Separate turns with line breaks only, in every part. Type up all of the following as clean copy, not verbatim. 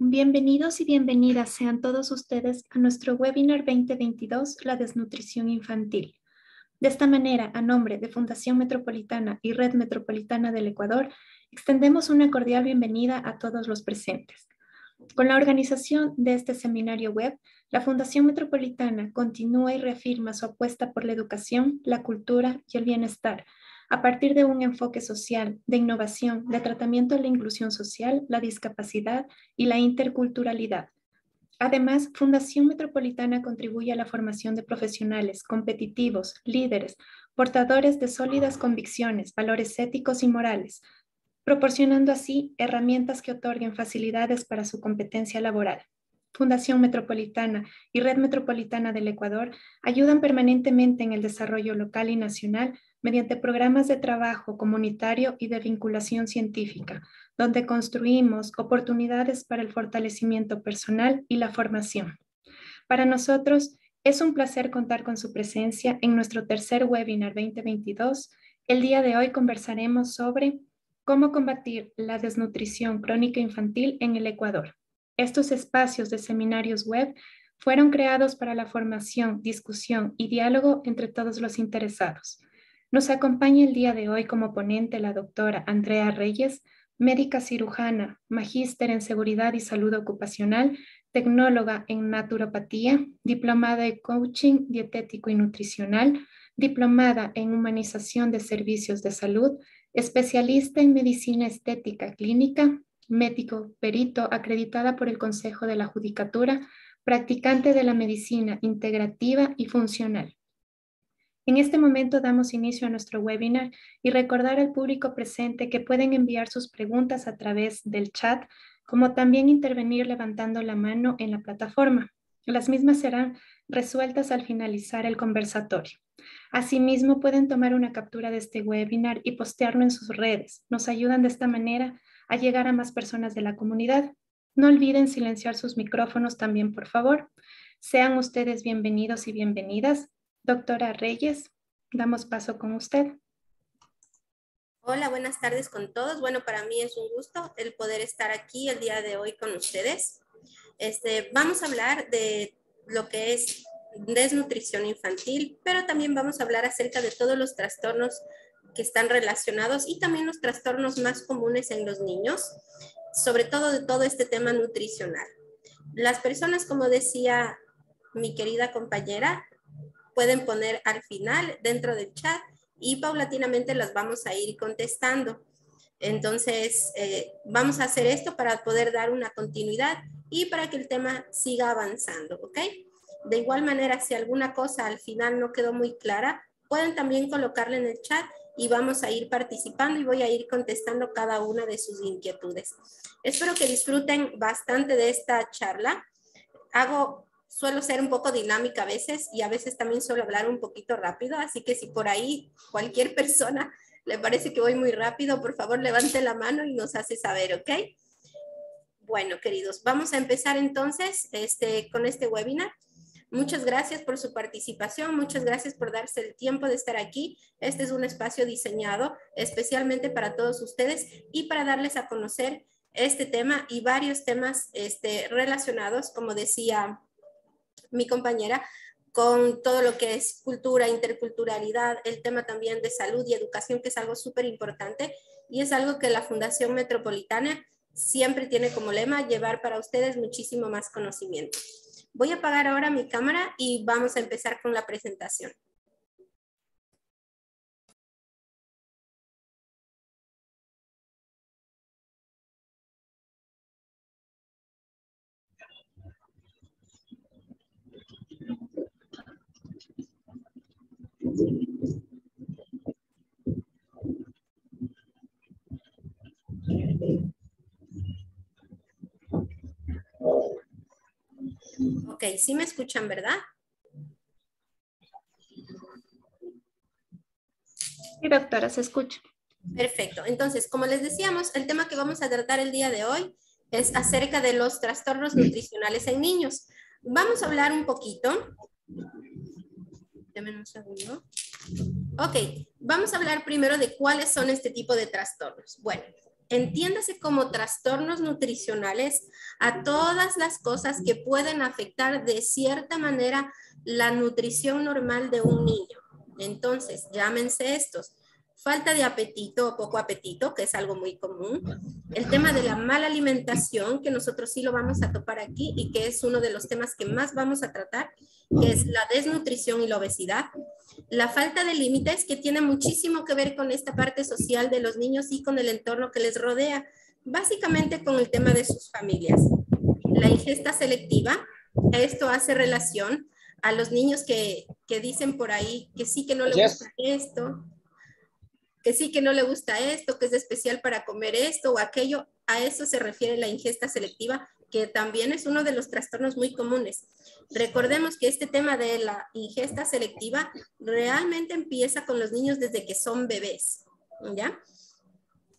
Bienvenidos y bienvenidas sean todos ustedes a nuestro webinar 2022, La desnutrición infantil. De esta manera, a nombre de Fundación Metropolitana y Red Metropolitana del Ecuador, extendemos una cordial bienvenida a todos los presentes. Con la organización de este seminario web, la Fundación Metropolitana continúa y reafirma su apuesta por la educación, la cultura y el bienestar, a partir de un enfoque social, de innovación, de tratamiento de la inclusión social, la discapacidad y la interculturalidad. Además, Fundación Metropolitana contribuye a la formación de profesionales competitivos, líderes, portadores de sólidas convicciones, valores éticos y morales, proporcionando así herramientas que otorguen facilidades para su competencia laboral. Fundación Metropolitana y Red Metropolitana del Ecuador ayudan permanentemente en el desarrollo local y nacional mediante programas de trabajo comunitario y de vinculación científica, donde construimos oportunidades para el fortalecimiento personal y la formación. Para nosotros es un placer contar con su presencia en nuestro tercer webinar 2022. El día de hoy conversaremos sobre cómo combatir la desnutrición crónica infantil en el Ecuador. Estos espacios de seminarios web fueron creados para la formación, discusión y diálogo entre todos los interesados. Nos acompaña el día de hoy como ponente la doctora Andrea Reyes, médica cirujana, magíster en seguridad y salud ocupacional, tecnóloga en naturopatía, diplomada en coaching dietético y nutricional, diplomada en humanización de servicios de salud, especialista en medicina estética clínica, médico perito acreditada por el Consejo de la Judicatura, practicante de la medicina integrativa y funcional. En este momento damos inicio a nuestro webinar y recordar al público presente que pueden enviar sus preguntas a través del chat, como también intervenir levantando la mano en la plataforma. Las mismas serán resueltas al finalizar el conversatorio. Asimismo, pueden tomar una captura de este webinar y postearlo en sus redes. Nos ayudan de esta manera a llegar a más personas de la comunidad. No olviden silenciar sus micrófonos también, por favor. Sean ustedes bienvenidos y bienvenidas. Doctora Reyes, damos paso con usted.
Hola, buenas tardes con todos. Bueno, para mí es un gusto el poder estar aquí el día de hoy con ustedes. Vamos a hablar de lo que es desnutrición infantil, pero también vamos a hablar acerca de todos los trastornos que están relacionados y también los trastornos más comunes en los niños, sobre todo de todo este tema nutricional. Las personas, como decía mi querida compañera, pueden poner al final dentro del chat y paulatinamente las vamos a ir contestando. Entonces, vamos a hacer esto para poder dar una continuidad y para que el tema siga avanzando, ¿ok? De igual manera, si alguna cosa al final no quedó muy clara, pueden también colocarla en el chat y vamos a ir participando y voy a ir contestando cada una de sus inquietudes. Espero que disfruten bastante de esta charla. Suelo ser un poco dinámica a veces y a veces también suelo hablar un poquito rápido, así que si por ahí cualquier persona le parece que voy muy rápido, por favor levante la mano y nos hace saber, ¿ok? Bueno, queridos, vamos a empezar entonces con este webinar. Muchas gracias por su participación, muchas gracias por darse el tiempo de estar aquí. Este es un espacio diseñado especialmente para todos ustedes y para darles a conocer este tema y varios temas relacionados, como decía mi compañera, con todo lo que es cultura, interculturalidad, el tema también de salud y educación, que es algo súper importante y es algo que la Fundación Metropolitana siempre tiene como lema, llevar para ustedes muchísimo más conocimiento. Voy a apagar ahora mi cámara y vamos a empezar con la presentación. Ok, sí me escuchan, ¿verdad?
Sí, doctora, se escucha.
Perfecto. Entonces, como les decíamos, el tema que vamos a tratar el día de hoy es acerca de los trastornos nutricionales en niños. Vamos a hablar un poquito. Deme un segundo. Ok, vamos a hablar primero de cuáles son este tipo de trastornos. Bueno, entiéndase como trastornos nutricionales a todas las cosas que pueden afectar de cierta manera la nutrición normal de un niño. Entonces, llámense estos: falta de apetito o poco apetito, que es algo muy común; el tema de la mala alimentación, que nosotros sí lo vamos a topar aquí y que es uno de los temas que más vamos a tratar, que es la desnutrición y la obesidad; la falta de límites, que tiene muchísimo que ver con esta parte social de los niños y con el entorno que les rodea, básicamente con el tema de sus familias; la ingesta selectiva, esto hace relación a los niños que dicen por ahí que sí, que no le gusta esto, que sí, que no le gusta esto, que es especial para comer esto o aquello. A eso se refiere la ingesta selectiva, que también es uno de los trastornos muy comunes. Recordemos que este tema de la ingesta selectiva realmente empieza con los niños desde que son bebés, ¿ya?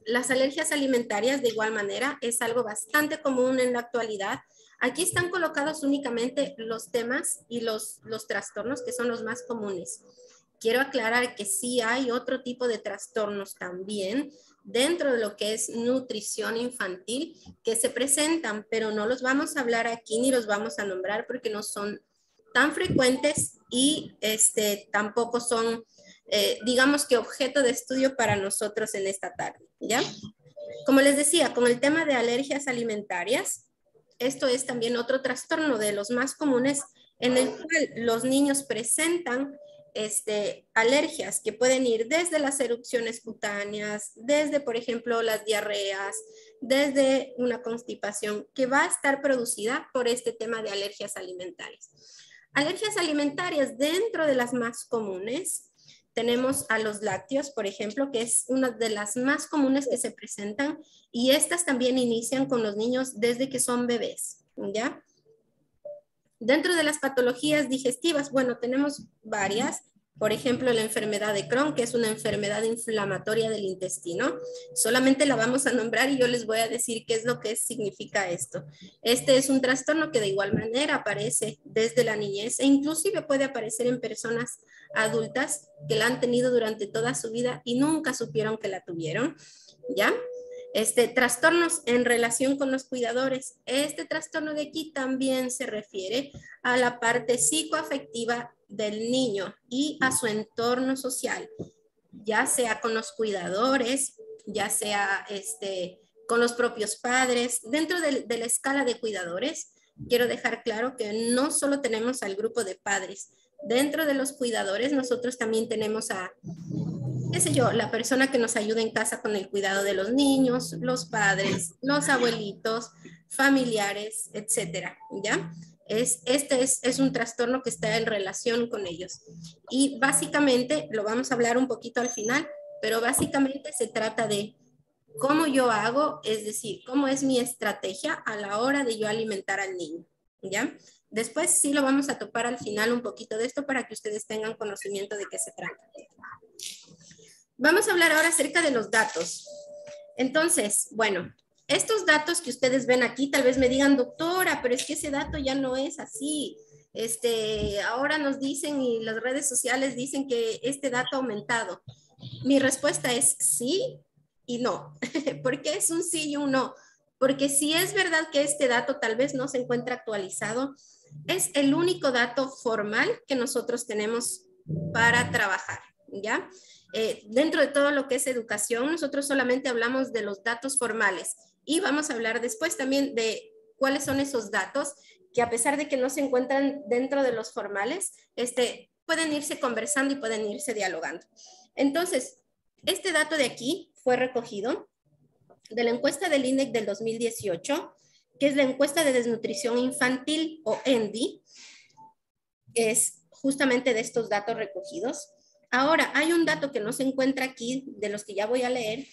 Las alergias alimentarias, de igual manera, es algo bastante común en la actualidad. Aquí están colocados únicamente los temas y los trastornos que son los más comunes. Quiero aclarar que sí hay otro tipo de trastornos también dentro de lo que es nutrición infantil que se presentan, pero no los vamos a hablar aquí ni los vamos a nombrar porque no son tan frecuentes y tampoco son, digamos que objeto de estudio para nosotros en esta tarde, ¿ya? Como les decía, con el tema de alergias alimentarias, esto es también otro trastorno de los más comunes en el cual los niños presentan alergias que pueden ir desde las erupciones cutáneas, desde, por ejemplo, las diarreas, desde una constipación que va a estar producida por este tema de alergias alimentarias. Alergias alimentarias, dentro de las más comunes, tenemos a los lácteos, por ejemplo, que es una de las más comunes que se presentan, y estas también inician con los niños desde que son bebés, ¿ya? Dentro de las patologías digestivas, bueno, tenemos varias. Por ejemplo, la enfermedad de Crohn, que es una enfermedad inflamatoria del intestino. Solamente la vamos a nombrar y yo les voy a decir qué es lo que significa esto. Este es un trastorno que de igual manera aparece desde la niñez e inclusive puede aparecer en personas adultas que la han tenido durante toda su vida y nunca supieron que la tuvieron, ¿ya? Trastornos en relación con los cuidadores. Este trastorno de aquí también se refiere a la parte psicoafectiva del niño y a su entorno social, ya sea con los cuidadores, ya sea con los propios padres. Dentro de la escala de cuidadores, quiero dejar claro que no solo tenemos al grupo de padres. Dentro de los cuidadores, nosotros también tenemos a, qué sé yo, la persona que nos ayuda en casa con el cuidado de los niños, los padres, los abuelitos, familiares, etcétera, ¿ya? Este es un trastorno que está en relación con ellos. Y básicamente, lo vamos a hablar un poquito al final, pero básicamente se trata de cómo yo hago, es decir, cómo es mi estrategia a la hora de yo alimentar al niño, ¿ya? Después sí lo vamos a topar al final un poquito de esto para que ustedes tengan conocimiento de qué se trata. Vamos a hablar ahora acerca de los datos. Entonces, bueno, estos datos que ustedes ven aquí, tal vez me digan, doctora, pero es que ese dato ya no es así. Ahora nos dicen y las redes sociales dicen que este dato ha aumentado. Mi respuesta es sí y no. ¿Por qué es un sí y un no? Porque si es verdad que este dato tal vez no se encuentra actualizado, es el único dato formal que nosotros tenemos para trabajar, ¿ya? Dentro de todo lo que es educación, nosotros solamente hablamos de los datos formales y vamos a hablar después también de cuáles son esos datos que a pesar de que no se encuentran dentro de los formales, pueden irse conversando y pueden irse dialogando. Entonces, este dato de aquí fue recogido de la encuesta del INDEC del 2018, que es la encuesta de desnutrición infantil o ENDI, es justamente de estos datos recogidos. Ahora, hay un dato que no se encuentra aquí, de los que ya voy a leer,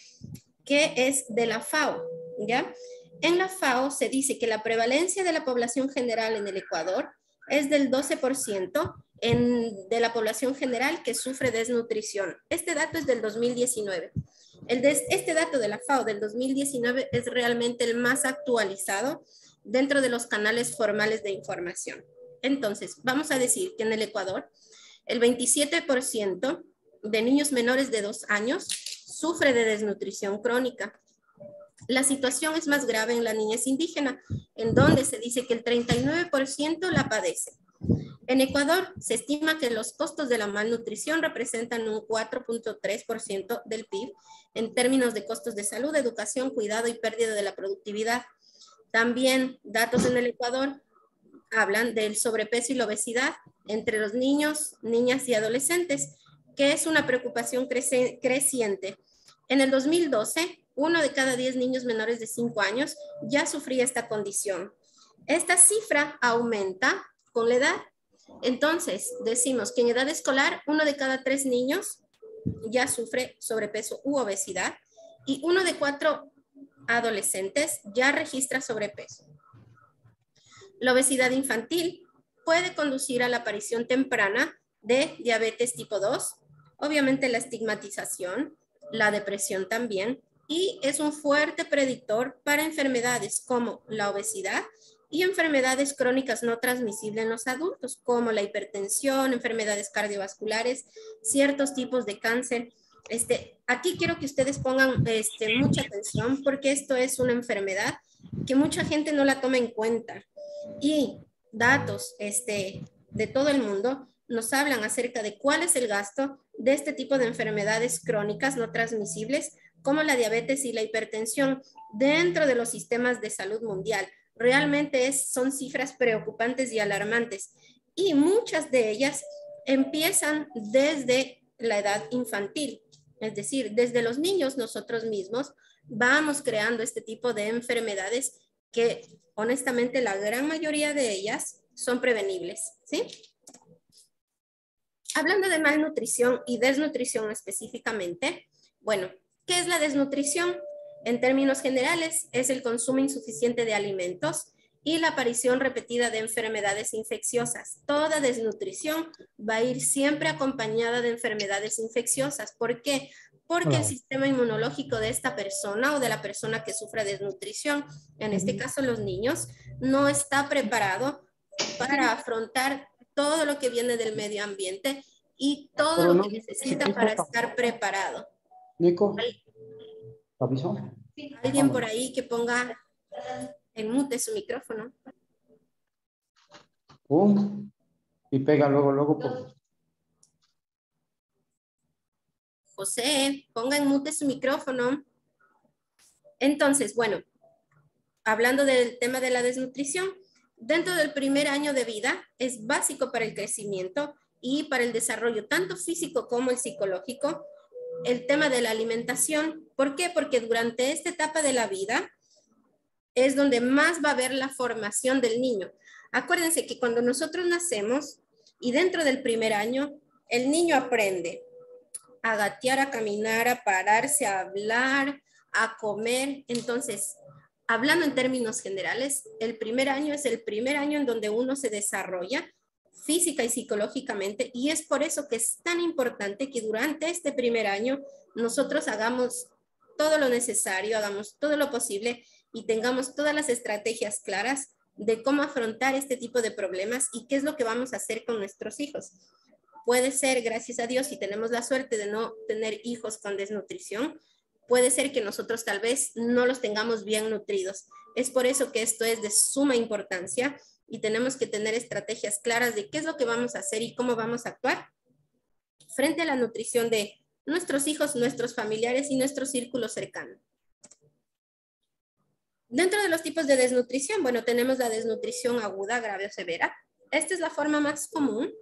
que es de la FAO, ¿ya? En la FAO se dice que la prevalencia de la población general en el Ecuador es del 12% de la población general que sufre desnutrición. Este dato es del 2019. Este dato de la FAO del 2019 es realmente el más actualizado dentro de los canales formales de información. Entonces, vamos a decir que en el Ecuador, el 27% de niños menores de 2 años sufre de desnutrición crónica. La situación es más grave en la niñez indígena, en donde se dice que el 39% la padece. En Ecuador, se estima que los costos de la malnutrición representan un 4.3% del PIB en términos de costos de salud, educación, cuidado y pérdida de la productividad. También datos en el Ecuador hablan del sobrepeso y la obesidad entre los niños, niñas y adolescentes, que es una preocupación creciente. En el 2012, 1 de cada 10 niños menores de 5 años ya sufría esta condición. Esta cifra aumenta con la edad. Entonces, decimos que en edad escolar, 1 de cada 3 niños ya sufre sobrepeso u obesidad y 1 de 4 adolescentes ya registra sobrepeso. La obesidad infantil puede conducir a la aparición temprana de diabetes tipo 2, obviamente la estigmatización, la depresión también, y es un fuerte predictor para enfermedades como la obesidad y enfermedades crónicas no transmisibles en los adultos, como la hipertensión, enfermedades cardiovasculares, ciertos tipos de cáncer. Aquí quiero que ustedes pongan mucha atención porque esto es una enfermedad que mucha gente no la toma en cuenta. Y datos de todo el mundo nos hablan acerca de cuál es el gasto de este tipo de enfermedades crónicas no transmisibles, como la diabetes y la hipertensión, dentro de los sistemas de salud mundial. Realmente son cifras preocupantes y alarmantes. Y muchas de ellas empiezan desde la edad infantil. Es decir, desde los niños nosotros mismos vamos creando este tipo de enfermedades que honestamente la gran mayoría de ellas son prevenibles, ¿sí? Hablando de malnutrición y desnutrición específicamente, bueno, ¿qué es la desnutrición? En términos generales, es el consumo insuficiente de alimentos y la aparición repetida de enfermedades infecciosas. Toda desnutrición va a ir siempre acompañada de enfermedades infecciosas. ¿Por qué? Porque el sistema inmunológico de esta persona o de la persona que sufre desnutrición, en este caso los niños, no está preparado para afrontar todo lo que viene del medio ambiente y todo lo que necesita para estar preparado.
Nico, ¿avisó?
Alguien por ahí que ponga en mute su micrófono.
Y pega luego. Por...
José, ponga en mute su micrófono. Entonces, bueno, hablando del tema de la desnutrición, dentro del primer año de vida es básico para el crecimiento y para el desarrollo tanto físico como el psicológico, el tema de la alimentación. ¿Por qué? Porque durante esta etapa de la vida es donde más va a haber la formación del niño. Acuérdense que cuando nosotros nacemos y dentro del primer año, el niño aprende a gatear, a caminar, a pararse, a hablar, a comer. Entonces, hablando en términos generales, el primer año es el primer año en donde uno se desarrolla física y psicológicamente, y es por eso que es tan importante que durante este primer año nosotros hagamos todo lo necesario, hagamos todo lo posible y tengamos todas las estrategias claras de cómo afrontar este tipo de problemas y qué es lo que vamos a hacer con nuestros hijos. Puede ser, gracias a Dios, si tenemos la suerte de no tener hijos con desnutrición, puede ser que nosotros tal vez no los tengamos bien nutridos. Es por eso que esto es de suma importancia y tenemos que tener estrategias claras de qué es lo que vamos a hacer y cómo vamos a actuar frente a la nutrición de nuestros hijos, nuestros familiares y nuestro círculo cercano. Dentro de los tipos de desnutrición, bueno, tenemos la desnutrición aguda, grave o severa. Esta es la forma más común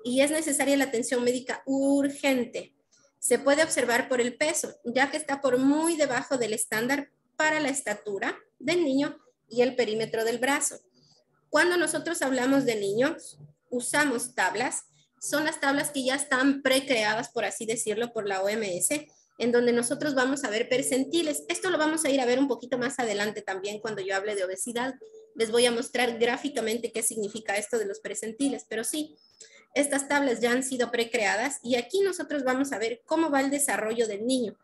y es necesaria la atención médica urgente. Se puede observar por el peso, ya que está por muy debajo del estándar para la estatura del niño y el perímetro del brazo. Cuando nosotros hablamos de niños, usamos tablas. Son las tablas que ya están precreadas, por así decirlo, por la OMS, en donde nosotros vamos a ver percentiles. Esto lo vamos a ir a ver un poquito más adelante también cuando yo hable de obesidad. Les voy a mostrar gráficamente qué significa esto de los percentiles, pero sí, estas tablas ya han sido precreadas y aquí nosotros vamos a ver cómo va el desarrollo del niño,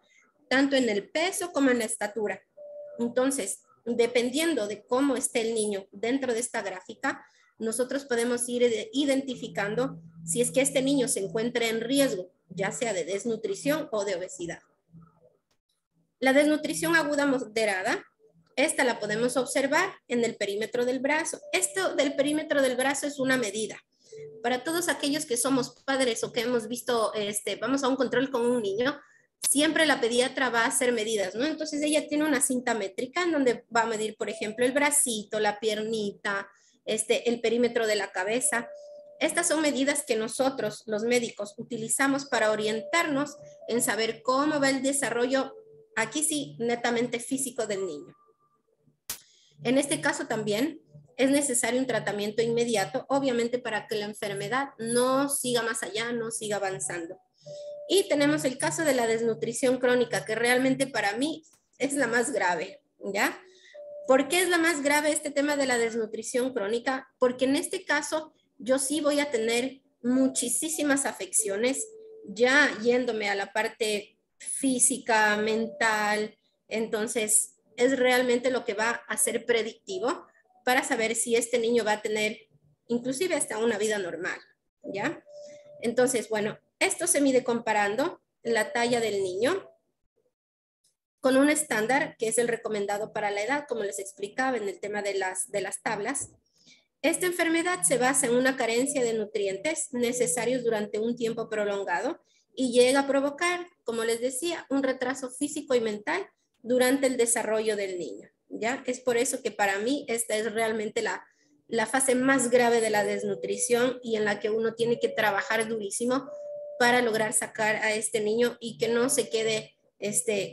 tanto en el peso como en la estatura. Entonces, dependiendo de cómo esté el niño dentro de esta gráfica, nosotros podemos ir identificando si es que este niño se encuentra en riesgo, ya sea de desnutrición o de obesidad. La desnutrición aguda moderada, esta la podemos observar en el perímetro del brazo. Esto del perímetro del brazo es una medida. Para todos aquellos que somos padres o que hemos visto, vamos a un control con un niño, siempre la pediatra va a hacer medidas, ¿no? Entonces ella tiene una cinta métrica en donde va a medir, por ejemplo, el bracito, la piernita, el perímetro de la cabeza. Estas son medidas que nosotros, los médicos, utilizamos para orientarnos en saber cómo va el desarrollo, aquí sí, netamente físico del niño. En este caso también es necesario un tratamiento inmediato, obviamente para que la enfermedad no siga más allá, no siga avanzando. Y tenemos el caso de la desnutrición crónica, que realmente para mí es la más grave, ¿ya? ¿Por qué es la más grave este tema de la desnutrición crónica? Porque en este caso yo sí voy a tener muchísimas afecciones, ya yéndome a la parte física, mental, entonces es realmente lo que va a ser predictivo para saber si este niño va a tener inclusive hasta una vida normal, ¿ya? Entonces, bueno, esto se mide comparando la talla del niño con un estándar que es el recomendado para la edad, como les explicaba en el tema de las tablas. Esta enfermedad se basa en una carencia de nutrientes necesarios durante un tiempo prolongado y llega a provocar, como les decía, un retraso físico y mental durante el desarrollo del niño, ¿ya? Es por eso que para mí esta es realmente la fase más grave de la desnutrición y en la que uno tiene que trabajar durísimo para lograr sacar a este niño y que no se quede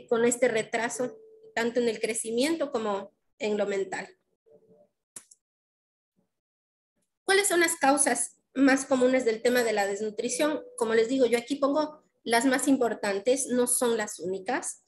con este retraso, tanto en el crecimiento como en lo mental. ¿Cuáles son las causas más comunes del tema de la desnutrición? Como les digo, yo aquí pongo las más importantes, no son las únicas.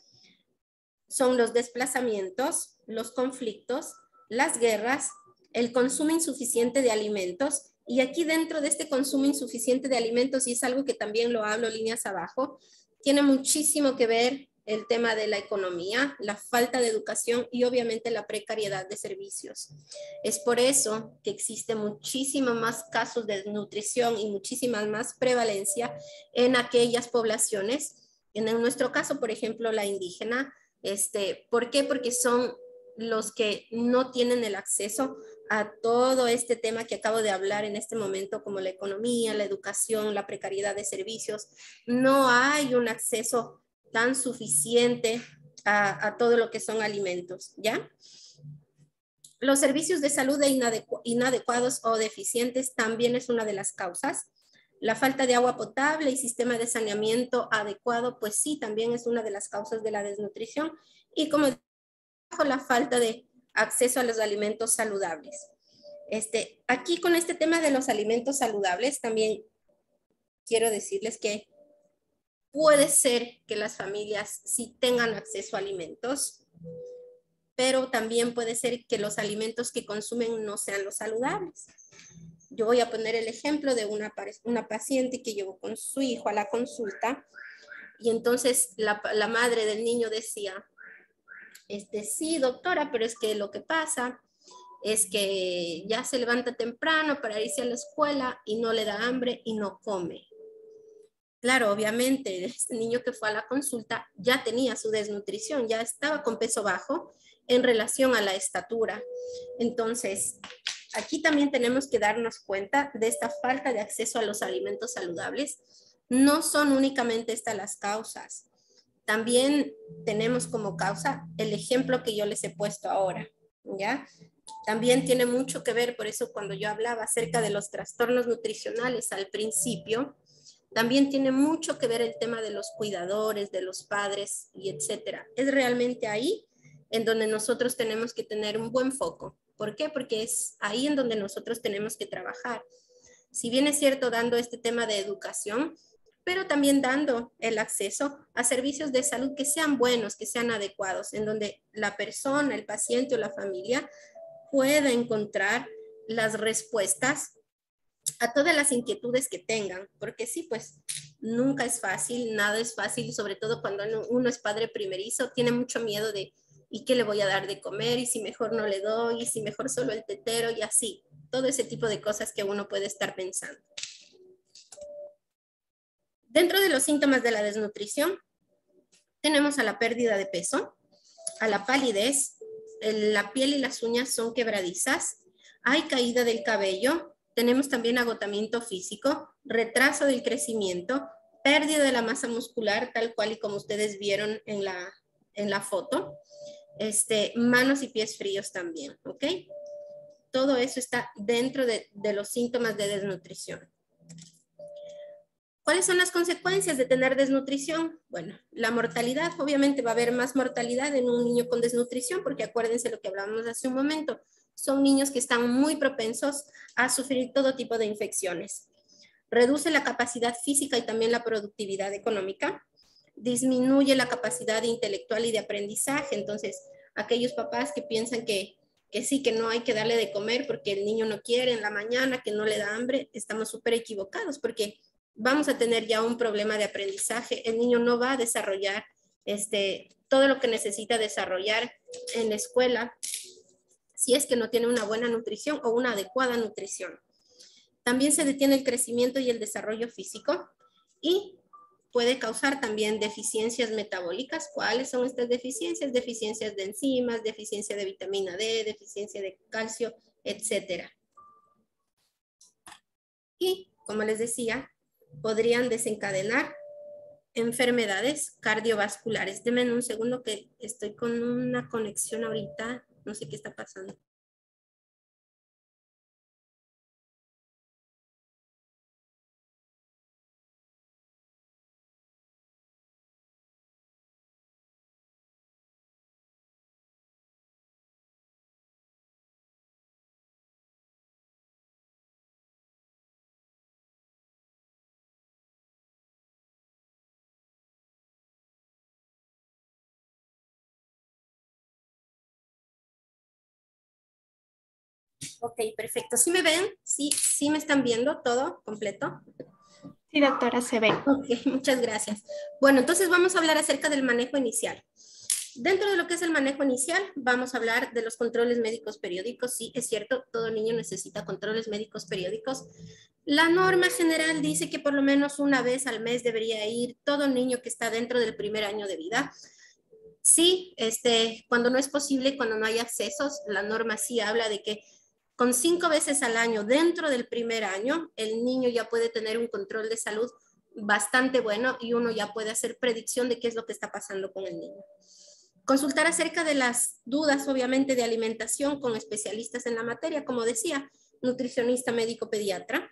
Son los desplazamientos, los conflictos, las guerras, el consumo insuficiente de alimentos. Y aquí dentro de este consumo insuficiente de alimentos, y es algo que también lo hablo líneas abajo, tiene muchísimo que ver el tema de la economía, la falta de educación y obviamente la precariedad de servicios. Es por eso que existe muchísimos más casos de desnutrición y muchísima más prevalencia en aquellas poblaciones. En nuestro caso, por ejemplo, la indígena. ¿Por qué? Porque son los que no tienen el acceso a todo este tema que acabo de hablar en este momento, como la economía, la educación, la precariedad de servicios. No hay un acceso tan suficiente a todo lo que son alimentos, ¿ya? Los servicios de salud inadecuados o deficientes también es una de las causas. La falta de agua potable y sistema de saneamiento adecuado, pues sí, también es una de las causas de la desnutrición. Y como dijo, la falta de acceso a los alimentos saludables. Aquí con este tema de los alimentos saludables, también quiero decirles que puede ser que las familias sí tengan acceso a alimentos, pero también puede ser que los alimentos que consumen no sean los saludables. Yo voy a poner el ejemplo de una paciente que llevó con su hijo a la consulta y entonces la madre del niño decía, sí, doctora, pero es que lo que pasa es que ya se levanta temprano para irse a la escuela y no le da hambre y no come. Claro, obviamente, este niño que fue a la consulta ya tenía su desnutrición, ya estaba con peso bajo en relación a la estatura. Entonces, aquí también tenemos que darnos cuenta de esta falta de acceso a los alimentos saludables. No son únicamente estas las causas. También tenemos como causa el ejemplo que yo les he puesto ahora, ¿ya? También tiene mucho que ver, por eso cuando yo hablaba acerca de los trastornos nutricionales al principio, también tiene mucho que ver el tema de los cuidadores, de los padres y etcétera. Es realmente ahí en donde nosotros tenemos que tener un buen foco. ¿Por qué? Porque es ahí en donde nosotros tenemos que trabajar. Si bien es cierto dando este tema de educación, pero también dando el acceso a servicios de salud que sean buenos, que sean adecuados, en donde la persona, el paciente o la familia pueda encontrar las respuestas a todas las inquietudes que tengan, porque sí, pues nunca es fácil, nada es fácil, sobre todo cuando uno es padre primerizo, tiene mucho miedo de, ¿y qué le voy a dar de comer? ¿Y si mejor no le doy? ¿Y si mejor solo el tetero? Y así, todo ese tipo de cosas que uno puede estar pensando. Dentro de los síntomas de la desnutrición, Tenemos a la pérdida de peso, a la palidez, la piel y las uñas son quebradizas, hay caída del cabello, tenemos también agotamiento físico, retraso del crecimiento, pérdida de la masa muscular, tal cual y como ustedes vieron en la foto, manos y pies fríos también, ¿ok? Todo eso está dentro de los síntomas de desnutrición. ¿Cuáles son las consecuencias de tener desnutrición? Bueno, la mortalidad, obviamente va a haber más mortalidad en un niño con desnutrición, porque acuérdense lo que hablábamos hace un momento, son niños que están muy propensos a sufrir todo tipo de infecciones. Reduce la capacidad física y también la productividad económica, disminuye la capacidad intelectual y de aprendizaje. Entonces, aquellos papás que piensan que sí, que no hay que darle de comer porque el niño no quiere en la mañana, que no le da hambre, estamos súper equivocados, porque vamos a tener ya un problema de aprendizaje. El niño no va a desarrollar todo lo que necesita desarrollar en la escuela si es que no tiene una buena nutrición o una adecuada nutrición. También se detiene el crecimiento y el desarrollo físico y puede causar también deficiencias metabólicas. ¿Cuáles son estas deficiencias? Deficiencias de enzimas, deficiencia de vitamina D, deficiencia de calcio, etc. Y, como les decía, podrían desencadenar enfermedades cardiovasculares. Denme un segundo que estoy con una conexión ahorita. No sé qué está pasando. Ok, perfecto. ¿Sí me ven? ¿Sí me están viendo todo completo?
Sí, doctora, se ve.
Ok, muchas gracias. Bueno, entonces vamos a hablar acerca del manejo inicial. Dentro de lo que es el manejo inicial, vamos a hablar de los controles médicos periódicos. Sí, es cierto, todo niño necesita controles médicos periódicos. La norma general dice que por lo menos una vez al mes debería ir todo niño que está dentro del primer año de vida. Sí, cuando no es posible, cuando no hay accesos, la norma sí habla de que con 5 veces al año dentro del primer año, el niño ya puede tener un control de salud bastante bueno y uno ya puede hacer predicción de qué es lo que está pasando con el niño. Consultar acerca de las dudas, obviamente, de alimentación con especialistas en la materia, como decía, nutricionista, médico, pediatra.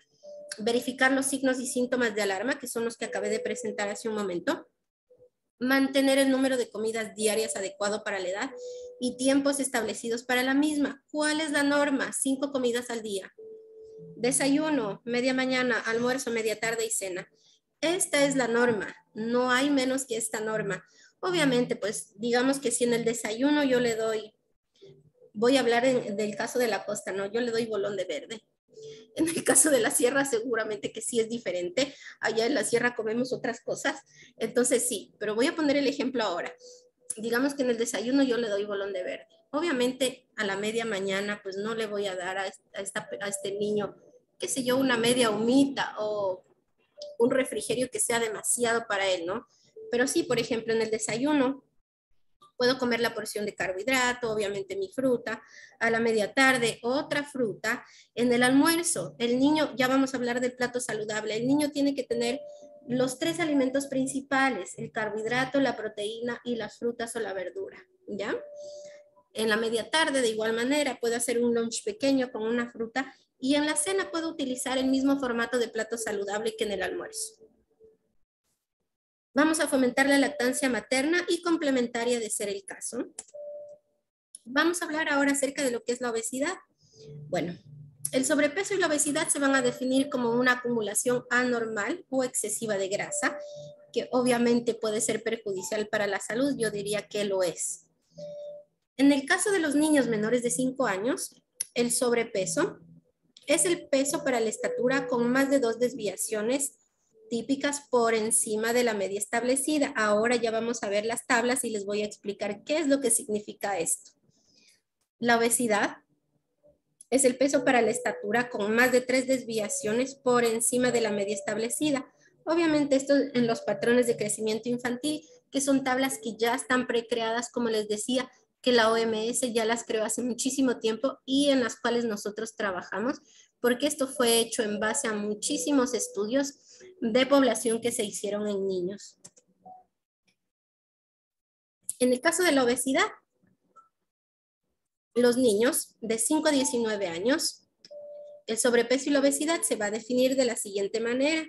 Verificar los signos y síntomas de alarma, que son los que acabé de presentar hace un momento. Mantener el número de comidas diarias adecuado para la edad y tiempos establecidos para la misma. ¿Cuál es la norma? 5 comidas al día. Desayuno, media mañana, almuerzo, media tarde y cena. Esta es la norma. No hay menos que esta norma. Obviamente, pues digamos que si en el desayuno yo le doy, voy a hablar del caso de la costa, ¿no? Yo le doy bolón de verde. En el caso de la sierra seguramente que sí es diferente. Allá en la sierra comemos otras cosas. Entonces sí, pero voy a poner el ejemplo ahora. Digamos que en el desayuno yo le doy bolón de verde. Obviamente a la media mañana pues no le voy a dar a este niño, qué sé yo, una media humita o un refrigerio que sea demasiado para él, ¿no? Pero sí, por ejemplo, en el desayuno puedo comer la porción de carbohidrato, obviamente mi fruta, a la media tarde otra fruta. En el almuerzo, el niño, ya vamos a hablar del plato saludable, el niño tiene que tener los 3 alimentos principales, el carbohidrato, la proteína y las frutas o la verdura, ¿ya? En la media tarde, de igual manera, puedo hacer un lunch pequeño con una fruta y en la cena puedo utilizar el mismo formato de plato saludable que en el almuerzo. Vamos a fomentar la lactancia materna y complementaria de ser el caso. Vamos a hablar ahora acerca de lo que es la obesidad. Bueno, el sobrepeso y la obesidad se van a definir como una acumulación anormal o excesiva de grasa, que obviamente puede ser perjudicial para la salud, yo diría que lo es. En el caso de los niños menores de 5 años, el sobrepeso es el peso para la estatura con más de 2 desviaciones típicas por encima de la media establecida. Ahora ya vamos a ver las tablas y les voy a explicar qué es lo que significa esto. La obesidad es el peso para la estatura con más de 3 desviaciones por encima de la media establecida. Obviamente esto en los patrones de crecimiento infantil, que son tablas que ya están precreadas, como les decía, que la OMS ya las creó hace muchísimo tiempo y en las cuales nosotros trabajamos, porque esto fue hecho en base a muchísimos estudios de población que se hicieron en niños. En el caso de la obesidad, los niños de 5 a 19 años, el sobrepeso y la obesidad se va a definir de la siguiente manera.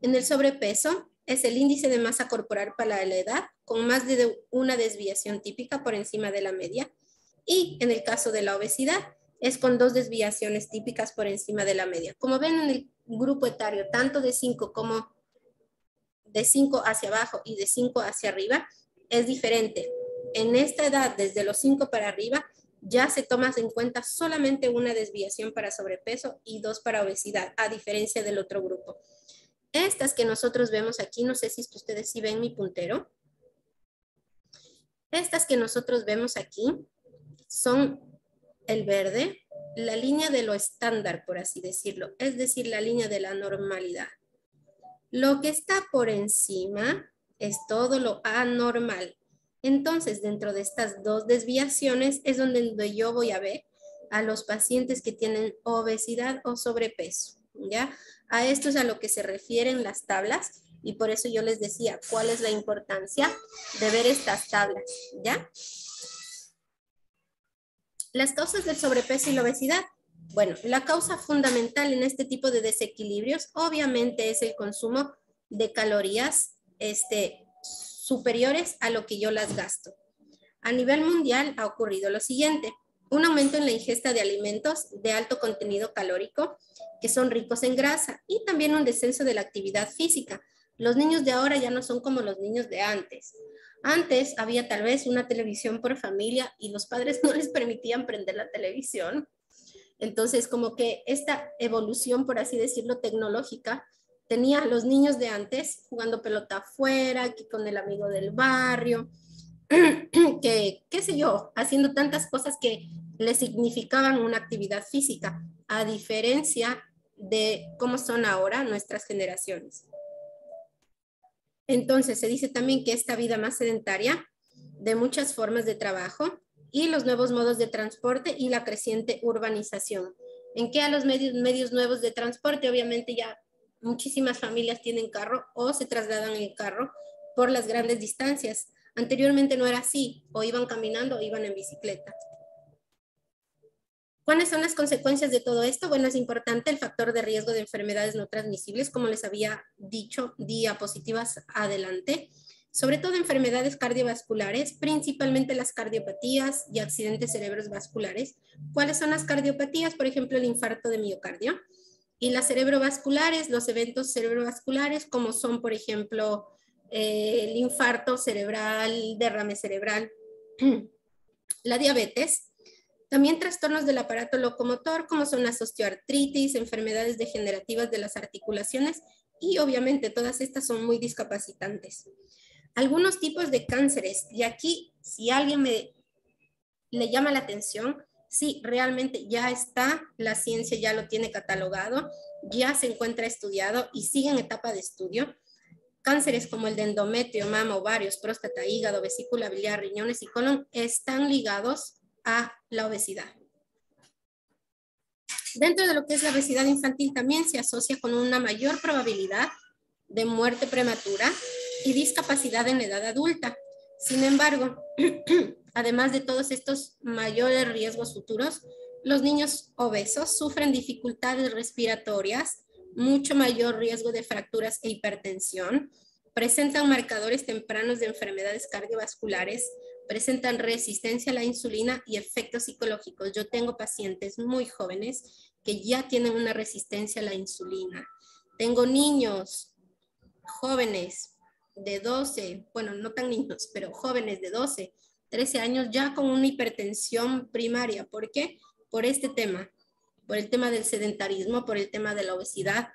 En el sobrepeso es el índice de masa corporal para la edad con más de una desviación típica por encima de la media. Y en el caso de la obesidad es con 2 desviaciones típicas por encima de la media. Como ven en el grupo etario, tanto de 5 como de 5 hacia abajo y de 5 hacia arriba, es diferente. En esta edad, desde los 5 para arriba, ya se toma en cuenta solamente una desviación para sobrepeso y 2 para obesidad, a diferencia del otro grupo. Estas que nosotros vemos aquí, no sé si ustedes sí ven mi puntero. Estas que nosotros vemos aquí son el verde, la línea de lo estándar, por así decirlo, es decir, la línea de la normalidad. Lo que está por encima es todo lo anormal. Entonces, dentro de estas 2 desviaciones es donde yo voy a ver a los pacientes que tienen obesidad o sobrepeso, ¿ya? A esto es a lo que se refieren las tablas y por eso yo les decía cuál es la importancia de ver estas tablas, ¿ya? Las causas del sobrepeso y la obesidad. Bueno, la causa fundamental en este tipo de desequilibrios obviamente es el consumo de calorías superiores a lo que yo las gasto. A nivel mundial ha ocurrido lo siguiente: un aumento en la ingesta de alimentos de alto contenido calórico que son ricos en grasa y también un descenso de la actividad física. Los niños de ahora ya no son como los niños de antes. Antes había tal vez una televisión por familia y los padres no les permitían prender la televisión. Entonces, como que esta evolución, por así decirlo, tecnológica, tenía a los niños de antes jugando pelota afuera, que con el amigo del barrio, que, qué sé yo, haciendo tantas cosas que le significaban una actividad física, a diferencia de cómo son ahora nuestras generaciones. Entonces, se dice también que esta vida más sedentaria, de muchas formas de trabajo, y los nuevos modos de transporte y la creciente urbanización. ¿En qué a los medios nuevos de transporte? Obviamente ya muchísimas familias tienen carro o se trasladan en carro por las grandes distancias. Anteriormente no era así, o iban caminando o iban en bicicleta. ¿Cuáles son las consecuencias de todo esto? Bueno, es importante el factor de riesgo de enfermedades no transmisibles, como les había dicho diapositivas adelante, sobre todo enfermedades cardiovasculares, principalmente las cardiopatías y accidentes cerebrovasculares. ¿Cuáles son las cardiopatías? Por ejemplo, el infarto de miocardio. Y las cerebrovasculares, los eventos cerebrovasculares, como son, por ejemplo, el infarto cerebral, derrame cerebral, la diabetes. También trastornos del aparato locomotor, como son las osteoartritis, enfermedades degenerativas de las articulaciones, y obviamente todas estas son muy discapacitantes. Algunos tipos de cánceres, y aquí si alguien le llama la atención, sí, realmente ya está, la ciencia ya lo tiene catalogado, ya se encuentra estudiado y sigue en etapa de estudio. Cánceres como el de endometrio, mama, ovarios, próstata, hígado, vesícula biliar, riñones y colon están ligados a la obesidad. Dentro de lo que es la obesidad infantil también se asocia con una mayor probabilidad de muerte prematura y discapacidad en la edad adulta. Sin embargo, además de todos estos mayores riesgos futuros, los niños obesos sufren dificultades respiratorias, mucho mayor riesgo de fracturas e hipertensión, presentan marcadores tempranos de enfermedades cardiovasculares, presentan resistencia a la insulina y efectos psicológicos. Yo tengo pacientes muy jóvenes que ya tienen una resistencia a la insulina. Tengo niños jóvenes de 12, bueno, no tan niños, pero jóvenes de 12, 13 años ya con una hipertensión primaria. ¿Por qué? Por este tema, por el tema del sedentarismo, por el tema de la obesidad.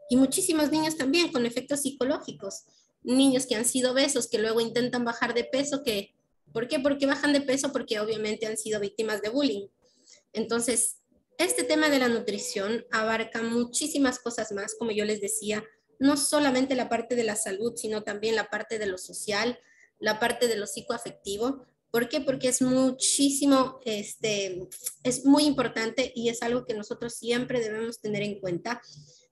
Y muchísimos niños también con efectos psicológicos. Niños que han sido obesos, que luego intentan bajar de peso, ¿por qué? Porque bajan de peso porque obviamente han sido víctimas de bullying. Entonces, este tema de la nutrición abarca muchísimas cosas más, como yo les decía, no solamente la parte de la salud, sino también la parte de lo social, la parte de lo psicoafectivo. ¿Por qué? Porque es muchísimo, es muy importante y es algo que nosotros siempre debemos tener en cuenta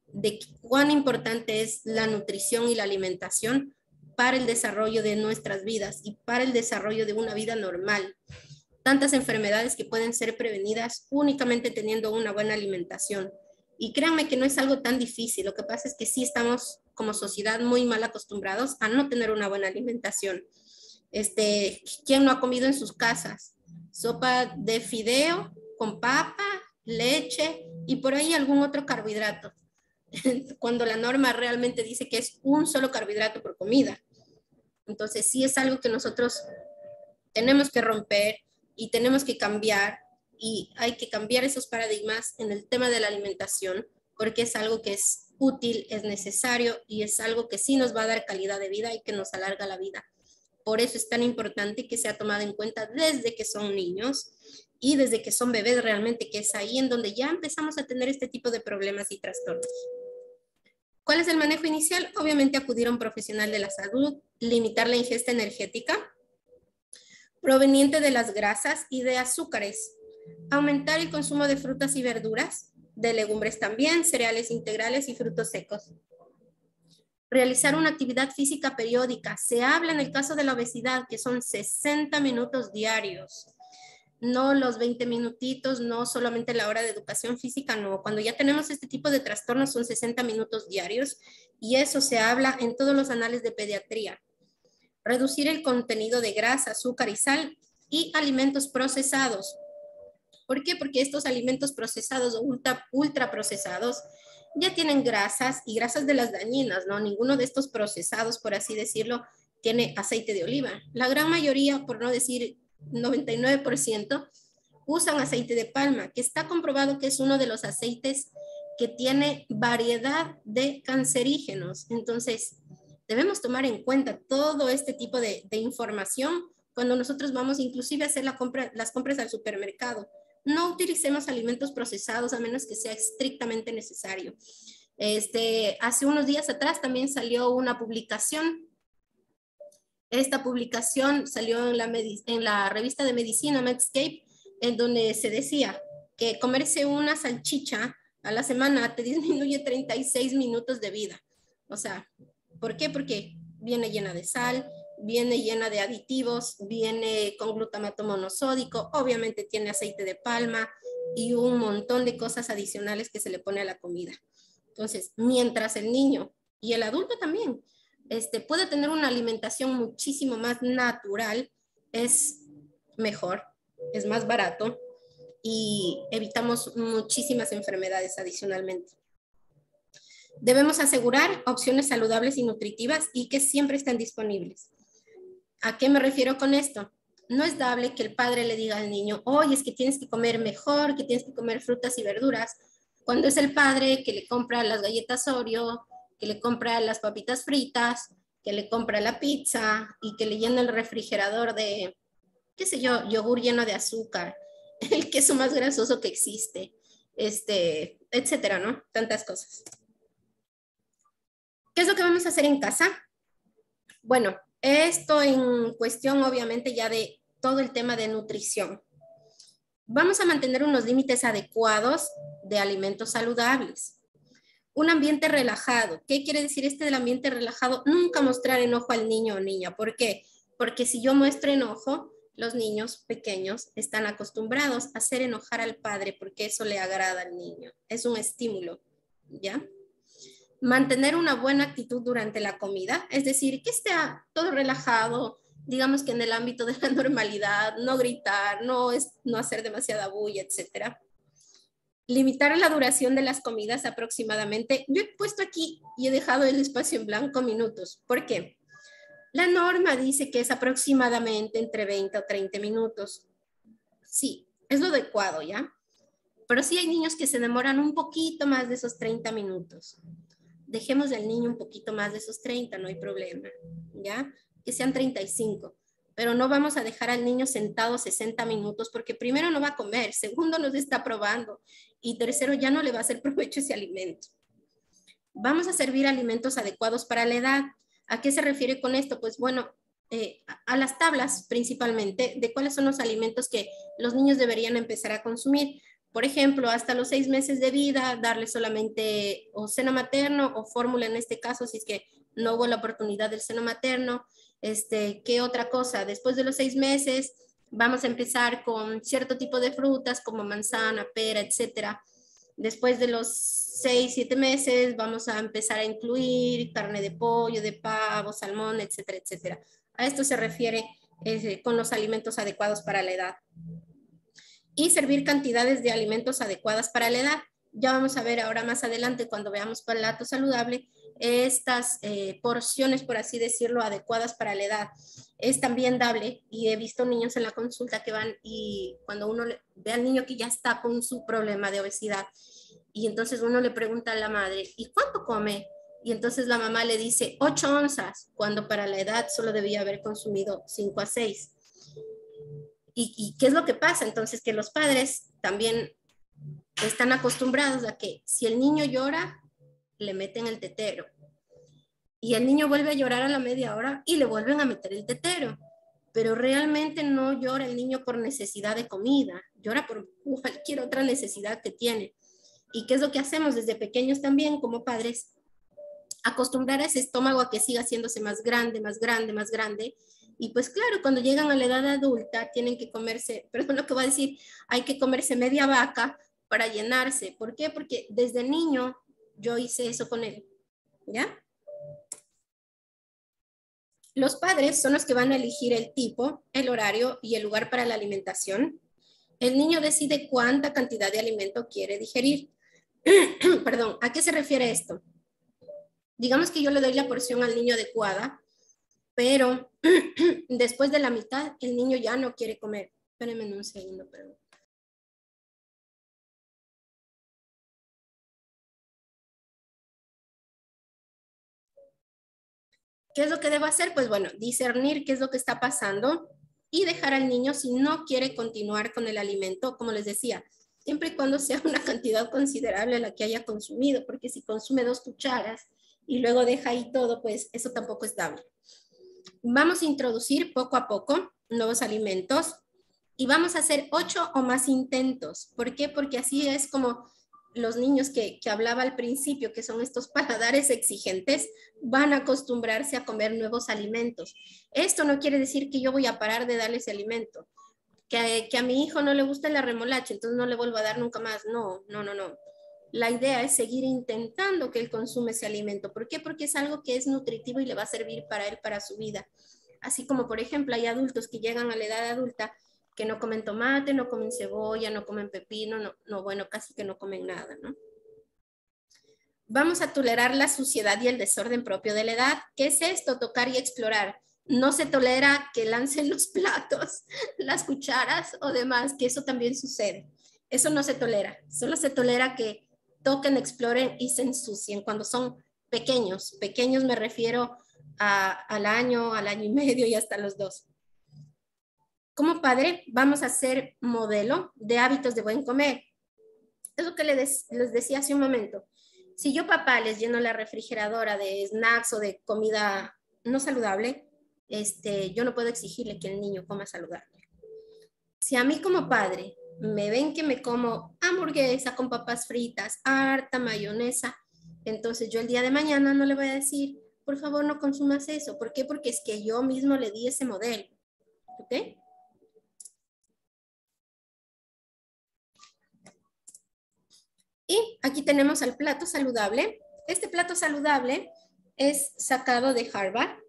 de cuán importante es la nutrición y la alimentación para el desarrollo de nuestras vidas y para el desarrollo de una vida normal. Tantas enfermedades que pueden ser prevenidas únicamente teniendo una buena alimentación. Y créanme que no es algo tan difícil, lo que pasa es que sí estamos como sociedad muy mal acostumbrados a no tener una buena alimentación. ¿Quién no ha comido en sus casas? Sopa de fideo con papa, leche y por ahí algún otro carbohidrato, cuando la norma realmente dice que es un solo carbohidrato por comida. Entonces sí es algo que nosotros tenemos que romper y tenemos que cambiar, y hay que cambiar esos paradigmas en el tema de la alimentación, porque es algo que es útil, es necesario y es algo que sí nos va a dar calidad de vida y que nos alarga la vida. Por eso es tan importante que sea tomado en cuenta desde que son niños y desde que son bebés realmente, que es ahí en donde ya empezamos a tener este tipo de problemas y trastornos. ¿Cuál es el manejo inicial? Obviamente acudir a un profesional de la salud, limitar la ingesta energética proveniente de las grasas y de azúcares, aumentar el consumo de frutas y verduras, de legumbres también, cereales integrales y frutos secos. Realizar una actividad física periódica. Se habla en el caso de la obesidad que son 60 minutos diarios. No los 20 minutitos, no solamente la hora de educación física, no. Cuando ya tenemos este tipo de trastornos son 60 minutos diarios y eso se habla en todos los anales de pediatría. Reducir el contenido de grasa, azúcar y sal y alimentos procesados. ¿Por qué? Porque estos alimentos procesados o ultra procesados ya tienen grasas y grasas de las dañinas, ¿no? Ninguno de estos procesados, por así decirlo, tiene aceite de oliva. La gran mayoría, por no decir 99%, usan aceite de palma, que está comprobado que es uno de los aceites que tiene variedad de cancerígenos. Entonces, debemos tomar en cuenta todo este tipo de información cuando nosotros vamos inclusive a hacer las compras al supermercado. No utilicemos alimentos procesados a menos que sea estrictamente necesario. Hace unos días atrás también salió una publicación. Esta publicación salió en la revista de medicina Medscape, en donde se decía que comerse una salchicha a la semana te disminuye 36 minutos de vida. O sea, ¿por qué? Porque viene llena de sal, viene llena de aditivos, viene con glutamato monosódico, obviamente tiene aceite de palma y un montón de cosas adicionales que se le pone a la comida. Entonces, mientras el niño y el adulto también puede tener una alimentación muchísimo más natural, es mejor, es más barato y evitamos muchísimas enfermedades adicionalmente. Debemos asegurar opciones saludables y nutritivas y que siempre estén disponibles. ¿A qué me refiero con esto? No es dable que el padre le diga al niño, oye, es que tienes que comer mejor, que tienes que comer frutas y verduras, cuando es el padre que le compra las galletas Oreo, que le compra las papitas fritas, que le compra la pizza y que le llena el refrigerador de, qué sé yo, yogur lleno de azúcar, el queso más grasoso que existe, etcétera, ¿no? Tantas cosas. ¿Qué es lo que vamos a hacer en casa? Bueno, esto en cuestión obviamente ya de todo el tema de nutrición. Vamos a mantener unos límites adecuados de alimentos saludables. Un ambiente relajado. ¿Qué quiere decir del ambiente relajado? Nunca mostrar enojo al niño o niña. ¿Por qué? Porque si yo muestro enojo, los niños pequeños están acostumbrados a hacer enojar al padre porque eso le agrada al niño. Es un estímulo, ¿ya? Mantener una buena actitud durante la comida, es decir, que esté todo relajado, digamos que en el ámbito de la normalidad, no gritar, no hacer demasiada bulla, etc. Limitar la duración de las comidas aproximadamente. Yo he puesto aquí y he dejado el espacio en blanco minutos. ¿Por qué? La norma dice que es aproximadamente entre 20 o 30 minutos. Sí, es lo adecuado, ¿ya? Pero sí hay niños que se demoran un poquito más de esos 30 minutos. Dejemos al niño un poquito más de esos 30, no hay problema, ¿ya? Que sean 35, pero no vamos a dejar al niño sentado 60 minutos porque primero no va a comer, segundo nos está probando y tercero ya no le va a hacer provecho ese alimento. Vamos a servir alimentos adecuados para la edad. ¿A qué se refiere con esto? Pues bueno, a las tablas principalmente de cuáles son los alimentos que los niños deberían empezar a consumir. Por ejemplo, hasta los 6 meses de vida, darle solamente o seno materno o fórmula en este caso, si es que no hubo la oportunidad del seno materno. ¿Qué otra cosa? Después de los 6 meses, vamos a empezar con cierto tipo de frutas como manzana, pera, etcétera. Después de los 6, 7 meses, vamos a empezar a incluir carne de pollo, de pavo, salmón, etcétera, etcétera. A esto se refiere con los alimentos adecuados para la edad. Y servir cantidades de alimentos adecuadas para la edad. Ya vamos a ver ahora más adelante, cuando veamos plato saludable, estas porciones, por así decirlo, adecuadas para la edad. Es también dable, y he visto niños en la consulta que van y cuando uno ve al niño que ya está con su problema de obesidad, y entonces uno le pregunta a la madre, ¿y cuánto come? Y entonces la mamá le dice 8 onzas, cuando para la edad solo debía haber consumido 5 a 6. ¿Y qué es lo que pasa? Entonces que los padres también están acostumbrados a que si el niño llora, le meten el tetero. Y el niño vuelve a llorar a la media hora y le vuelven a meter el tetero. Pero realmente no llora el niño por necesidad de comida, llora por cualquier otra necesidad que tiene. ¿Y qué es lo que hacemos desde pequeños también como padres? Acostumbrar a ese estómago a que siga haciéndose más grande, más grande, más grande. Y pues claro, cuando llegan a la edad adulta tienen que comerse, perdón lo que voy a decir, hay que comerse media vaca para llenarse. ¿Por qué? Porque desde niño yo hice eso con él, ¿ya? Los padres son los que van a elegir el tipo, el horario y el lugar para la alimentación. El niño decide cuánta cantidad de alimento quiere digerir. Perdón, ¿a qué se refiere esto? Digamos que yo le doy la porción al niño adecuada, pero después de la mitad el niño ya no quiere comer. Espérenme un segundo, perdón. ¿Qué es lo que debo hacer? Pues bueno, discernir qué es lo que está pasando y dejar al niño si no quiere continuar con el alimento, como les decía, siempre y cuando sea una cantidad considerable la que haya consumido, porque si consume 2 cucharas y luego deja ahí todo, pues eso tampoco es dable. Vamos a introducir poco a poco nuevos alimentos y vamos a hacer 8 o más intentos. ¿Por qué? Porque así es como los niños que hablaba al principio, que son estos paladares exigentes, van a acostumbrarse a comer nuevos alimentos. Esto no quiere decir que yo voy a parar de darle ese alimento, que a mi hijo no le gusta la remolacha, entonces no le vuelvo a dar nunca más. No, no, no, no. La idea es seguir intentando que él consume ese alimento. ¿Por qué? Porque es algo que es nutritivo y le va a servir para él, para su vida. Así como, por ejemplo, hay adultos que llegan a la edad adulta que no comen tomate, no comen cebolla, no comen pepino, bueno, casi que no comen nada, ¿no? Vamos a tolerar la suciedad y el desorden propio de la edad. ¿Qué es esto? Tocar y explorar. No se tolera que lancen los platos, las cucharas o demás, que eso también sucede. Eso no se tolera. Solo se tolera que toquen, exploren y se ensucien cuando son pequeños. Pequeños me refiero al año y medio y hasta los 2. Como padre, vamos a ser modelo de hábitos de buen comer. Es lo que les decía hace un momento. Si yo, papá, les lleno la refrigeradora de snacks o de comida no saludable, yo no puedo exigirle que el niño coma saludable. Si a mí como padre me ven que me como hamburguesa con papas fritas, harta mayonesa, entonces yo el día de mañana no le voy a decir, por favor no consumas eso. ¿Por qué? Porque es que yo mismo le di ese modelo. ¿Ok? Y aquí tenemos el plato saludable. Este plato saludable es sacado de Harvard.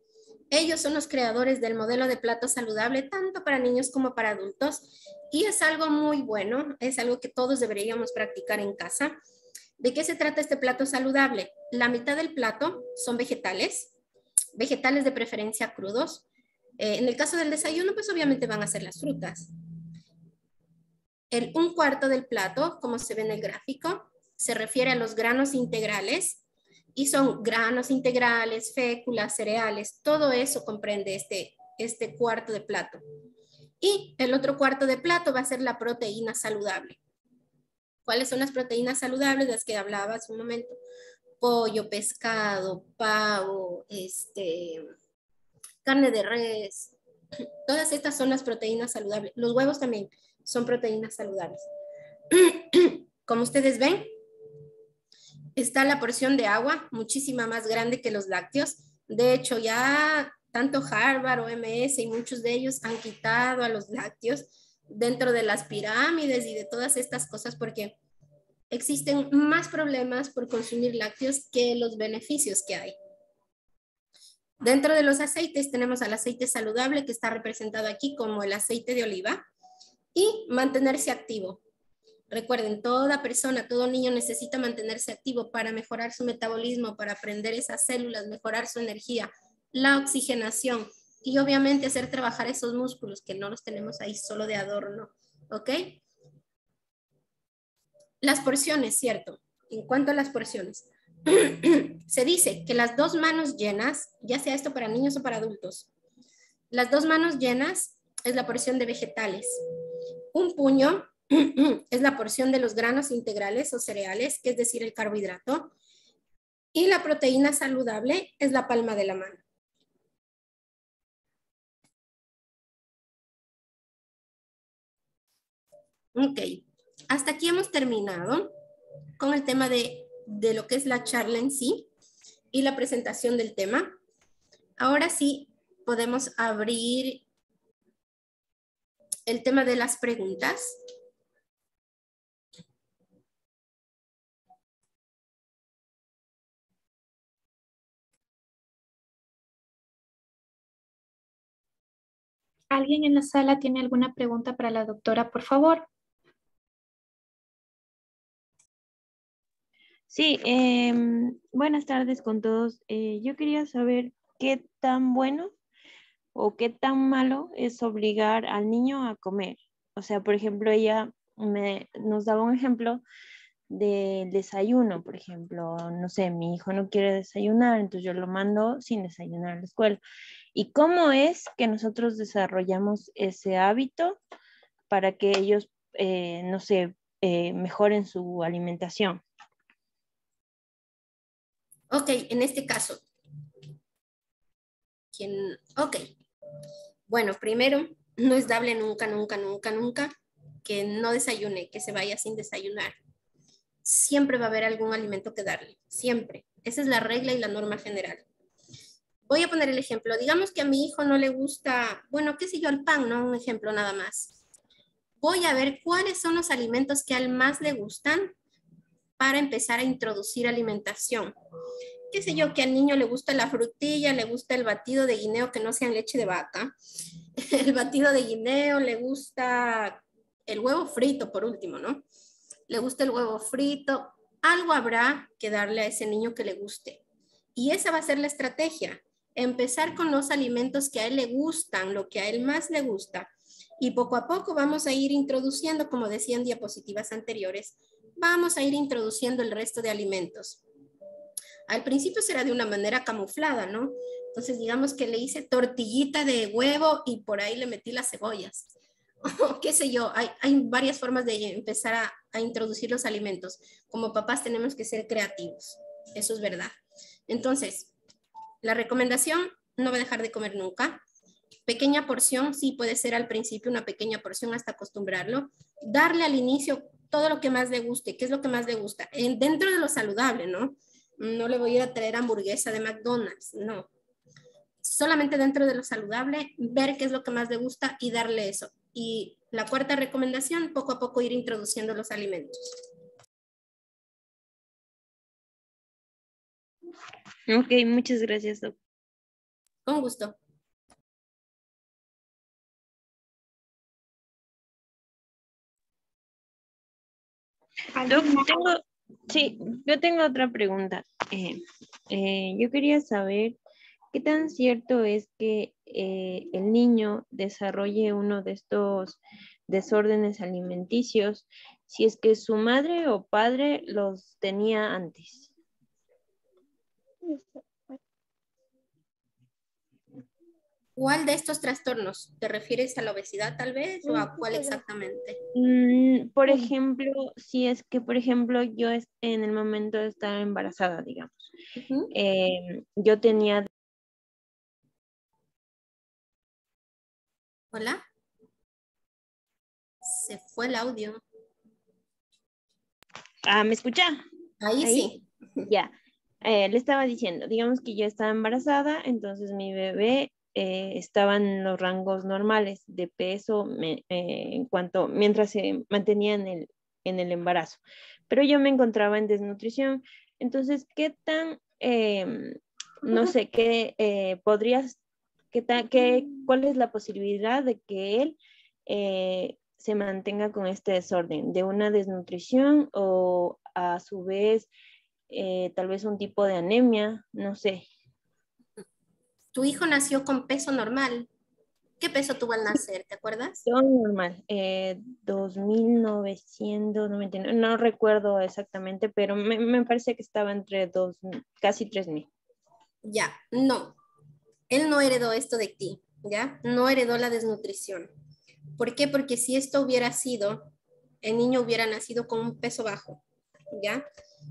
Ellos son los creadores del modelo de plato saludable, tanto para niños como para adultos. Y es algo muy bueno, es algo que todos deberíamos practicar en casa. ¿De qué se trata este plato saludable? La mitad del plato son vegetales de preferencia crudos. En el caso del desayuno, pues obviamente van a ser las frutas. El 1/4 del plato, como se ve en el gráfico, se refiere a los granos integrales y son granos integrales, féculas, cereales, todo eso comprende este cuarto de plato. Y el otro cuarto de plato va a ser la proteína saludable. ¿Cuáles son las proteínas saludables de las que hablaba hace un momento? pollo, pescado, pavo, carne de res. Todas estas son las proteínas saludables. Los huevos también son proteínas saludables. Como ustedes ven, está la porción de agua, muchísima más grande que los lácteos. De hecho, ya tanto Harvard, OMS y muchos de ellos han quitado a los lácteos dentro de las pirámides y de todas estas cosas porque existen más problemas por consumir lácteos que los beneficios que hay. Dentro de los aceites tenemos al aceite saludable que está representado aquí como el aceite de oliva y mantenerse activo. Recuerden, toda persona, todo niño necesita mantenerse activo para mejorar su metabolismo, para aprender esas células, mejorar su energía, la oxigenación y obviamente hacer trabajar esos músculos que no los tenemos ahí solo de adorno, ¿ok? Las porciones, ¿cierto? En cuanto a las porciones, se dice que las 2 manos llenas, ya sea esto para niños o para adultos, las 2 manos llenas es la porción de vegetales. Un puño es la porción de los granos integrales o cereales, que es decir, el carbohidrato. Y la proteína saludable es la palma de la mano. Ok, hasta aquí hemos terminado con el tema de lo que es la charla en sí y la presentación del tema. Ahora sí podemos abrir el tema de las preguntas.
¿Alguien en la sala tiene alguna pregunta para la doctora, por favor?
Sí, buenas tardes con todos. Yo quería saber qué tan bueno o qué tan malo es obligar al niño a comer. O sea, por ejemplo, ella nos daba un ejemplo del desayuno, por ejemplo, no sé, mi hijo no quiere desayunar, entonces yo lo mando sin desayunar a la escuela. ¿Y cómo es que nosotros desarrollamos ese hábito para que ellos, no sé, mejoren su alimentación?
Ok, en este caso. Ok. Bueno, primero, no es dable nunca, nunca, nunca, nunca que no desayune, que se vaya sin desayunar. Siempre va a haber algún alimento que darle, siempre. Esa es la regla y la norma general. Voy a poner el ejemplo. Digamos que a mi hijo no le gusta, bueno, qué sé yo, el pan, ¿no? Un ejemplo nada más. Voy a ver cuáles son los alimentos que a él más le gustan para empezar a introducir alimentación. Qué sé yo, que al niño le gusta la frutilla, le gusta el batido de guineo que no sea en leche de vaca, el batido de guineo, le gusta el huevo frito por último, ¿no? Le gusta el huevo frito, algo habrá que darle a ese niño que le guste. Y esa va a ser la estrategia, empezar con los alimentos que a él le gustan, lo que a él más le gusta. Y poco a poco vamos a ir introduciendo, como decía en diapositivas anteriores, vamos a ir introduciendo el resto de alimentos. Al principio será de una manera camuflada, ¿no? Entonces digamos que le hice tortillita de huevo y por ahí le metí las cebollas. O qué sé yo, hay varias formas de empezar a introducir los alimentos. Como papás tenemos que ser creativos, eso es verdad. Entonces, la recomendación, no va a dejar de comer nunca. Pequeña porción, sí puede ser al principio una pequeña porción hasta acostumbrarlo. Darle al inicio todo lo que más le guste. ¿Qué es lo que más le gusta? Dentro de lo saludable, ¿no? No le voy a ir a traer hamburguesa de McDonald's, no. Solamente dentro de lo saludable, ver qué es lo que más le gusta y darle eso. Y la cuarta recomendación, poco a poco ir introduciendo los alimentos.
Ok, muchas gracias, Doc.
Con gusto.
Doc, yo tengo otra pregunta. Yo quería saber qué tan cierto es que el niño desarrolle uno de estos desórdenes alimenticios si es que su madre o padre los tenía antes.
¿Cuál de estos trastornos? ¿Te refieres a la obesidad tal vez o a cuál exactamente?
Por ejemplo, si es que, por ejemplo, en el momento de estar embarazada, digamos,
Ujú.
yo tenía,
Hola, se fue el audio.
¿me escucha?
Ahí
Ahí,
sí.
ya. Le estaba diciendo, digamos que yo estaba embarazada, entonces mi bebé estaba en los rangos normales de peso mientras se mantenía en el embarazo. Pero yo me encontraba en desnutrición. Entonces, ¿qué tan, no sé, cuál es la posibilidad de que él se mantenga con este desorden de una desnutrición o a su vez tal vez un tipo de anemia, no sé?
Tu hijo nació con peso normal. ¿Qué peso tuvo al nacer? ¿Te acuerdas?
Todo normal, 2.999, no recuerdo exactamente, pero me parece que estaba entre casi 3.000.
Ya, no. Él no heredó esto de ti, ¿ya? No heredó la desnutrición. ¿Por qué? Porque si esto hubiera sido, el niño hubiera nacido con un peso bajo, ¿ya?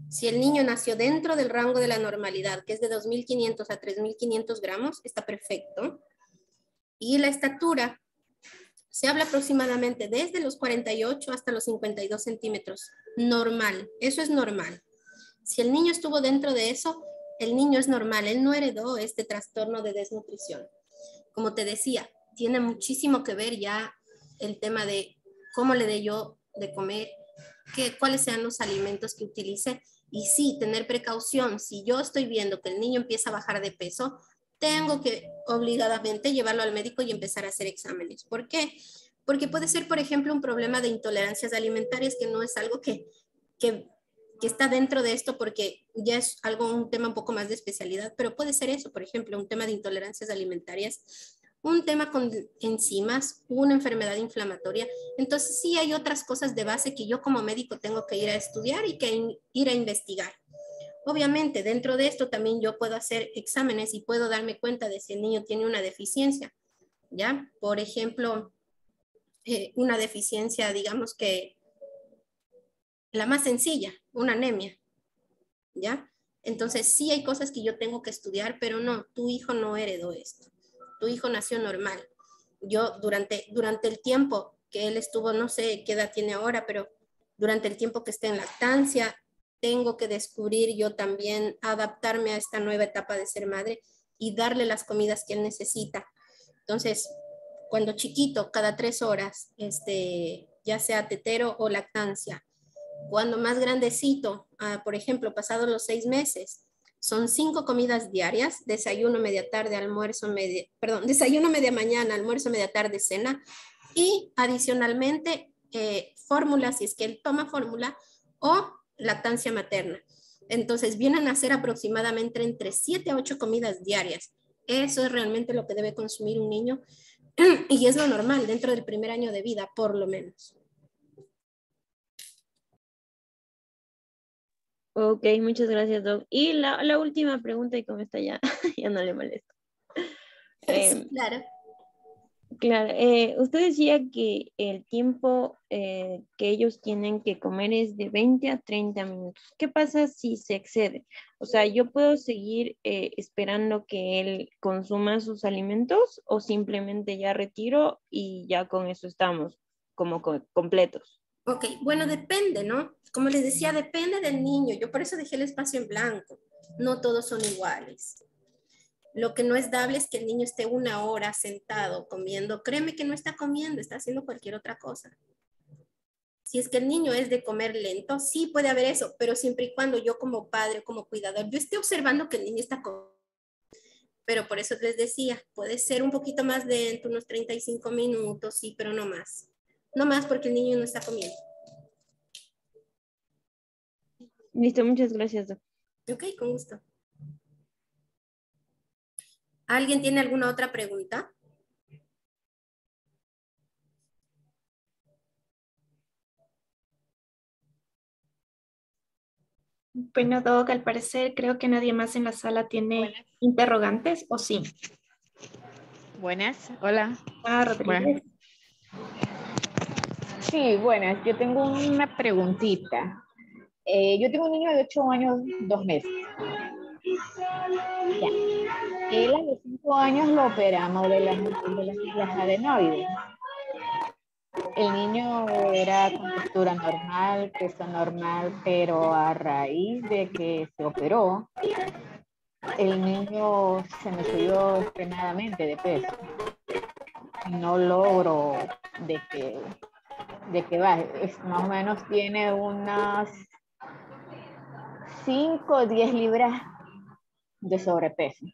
Si el niño nació dentro del rango de la normalidad, que es de 2.500 a 3.500 gramos, está perfecto. Y la estatura, se habla aproximadamente desde los 48 hasta los 52 centímetros. Normal, eso es normal. Si el niño estuvo dentro de eso, el niño es normal, él no heredó este trastorno de desnutrición. Como te decía, tiene muchísimo que ver ya el tema de cómo le dé yo de comer, cuáles sean los alimentos que utilice. Y sí, tener precaución. Si yo estoy viendo que el niño empieza a bajar de peso, tengo que obligadamente llevarlo al médico y empezar a hacer exámenes. ¿Por qué? Porque puede ser, por ejemplo, un problema de intolerancias alimentarias, que no es algo que, que está dentro de esto porque ya es un tema un poco más de especialidad, pero puede ser eso, por ejemplo, un tema de intolerancias alimentarias, un tema con enzimas, una enfermedad inflamatoria. Entonces sí hay otras cosas de base que yo como médico tengo que ir a estudiar y que ir a investigar. Obviamente, dentro de esto también yo puedo hacer exámenes y puedo darme cuenta de si el niño tiene una deficiencia, ¿ya? Por ejemplo, una deficiencia, digamos que la más sencilla, una anemia, ¿ya? Entonces sí hay cosas que yo tengo que estudiar, pero no, tu hijo no heredó esto. Tu hijo nació normal. Yo durante el tiempo que él estuvo, no sé qué edad tiene ahora, pero durante el tiempo que esté en lactancia, tengo que descubrir yo también, adaptarme a esta nueva etapa de ser madre y darle las comidas que él necesita. Entonces, cuando chiquito, cada 3 horas, ya sea tetero o lactancia. Cuando más grandecito, por ejemplo, pasados los 6 meses, son 5 comidas diarias: desayuno, media tarde, desayuno, media mañana, almuerzo, media tarde, cena, y adicionalmente fórmula, si es que él toma fórmula, o lactancia materna. Entonces vienen a ser aproximadamente entre 7 a 8 comidas diarias. Eso es realmente lo que debe consumir un niño y es lo normal dentro del primer año de vida, por lo menos.
Ok, muchas gracias, Doc. Y la última pregunta, y con esta ya, ya no le molesto.
Sí, claro.
Claro, usted decía que el tiempo que ellos tienen que comer es de 20 a 30 minutos. ¿Qué pasa si se excede? O sea, ¿yo puedo seguir esperando que él consuma sus alimentos o simplemente ya retiro y ya con eso estamos como completos?
Ok, bueno, depende, ¿no? Como les decía, depende del niño. Yo por eso dejé el espacio en blanco. No todos son iguales. Lo que no es dable es que el niño esté 1 hora sentado comiendo. Créeme que no está comiendo, está haciendo cualquier otra cosa. Si es que el niño es de comer lento, sí puede haber eso, pero siempre y cuando yo como padre, como cuidador, yo esté observando que el niño está comiendo. Pero por eso les decía, puede ser un poquito más lento, unos 35 minutos, sí, pero no más. No más porque el niño no está comiendo.
Listo, muchas gracias, Doc.
Ok, con gusto. ¿Alguien tiene alguna otra pregunta?
Bueno, Doc, al parecer creo que nadie más en la sala tiene interrogantes, ¿o sí?
Buenas, hola.
Rodríguez.
Sí, buenas. Yo tengo una preguntita. Yo tengo un niño de 8 años, 2 meses. Ya. Él a los 5 años lo operamos de las adenoides. El niño era con textura normal, peso normal, pero a raíz de que se operó, el niño se me subió extremadamente de peso. No logro de que baje. Más o menos tiene unas 5 o 10 libras de sobrepeso.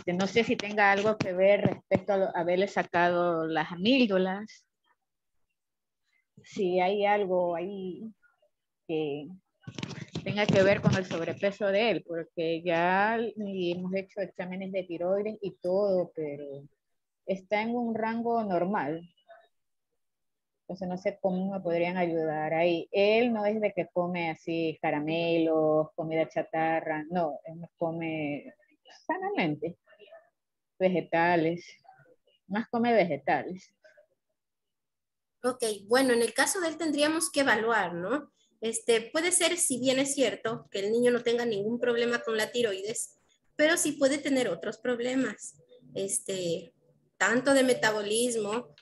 No sé si tenga algo que ver respecto a haberle sacado las amígdalas. Si hay algo ahí que tenga que ver con el sobrepeso de él, porque ya hemos hecho exámenes de tiroides y todo, pero está en un rango normal. Entonces no sé cómo me podrían ayudar ahí. Él no es de que come así caramelos, comida chatarra, no, él come sanamente, vegetales, más come vegetales.
Ok, bueno, en el caso de él tendríamos que evaluar, ¿no? Puede ser, si bien es cierto, que el niño no tenga ningún problema con la tiroides, pero sí puede tener otros problemas, tanto de metabolismo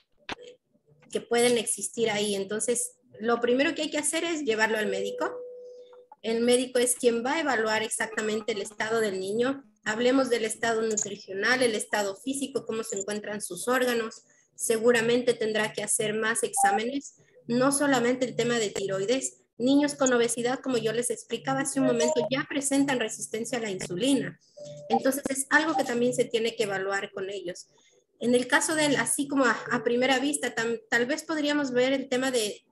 que pueden existir ahí. Entonces, lo primero que hay que hacer es llevarlo al médico. El médico es quien va a evaluar exactamente el estado del niño. Hablemos del estado nutricional, el estado físico, cómo se encuentran sus órganos. Seguramente tendrá que hacer más exámenes, no solamente el tema de tiroides. Niños con obesidad, como yo les explicaba hace un momento, ya presentan resistencia a la insulina. Entonces es algo que también se tiene que evaluar con ellos. En el caso de él, así como a primera vista, tal vez podríamos ver el tema de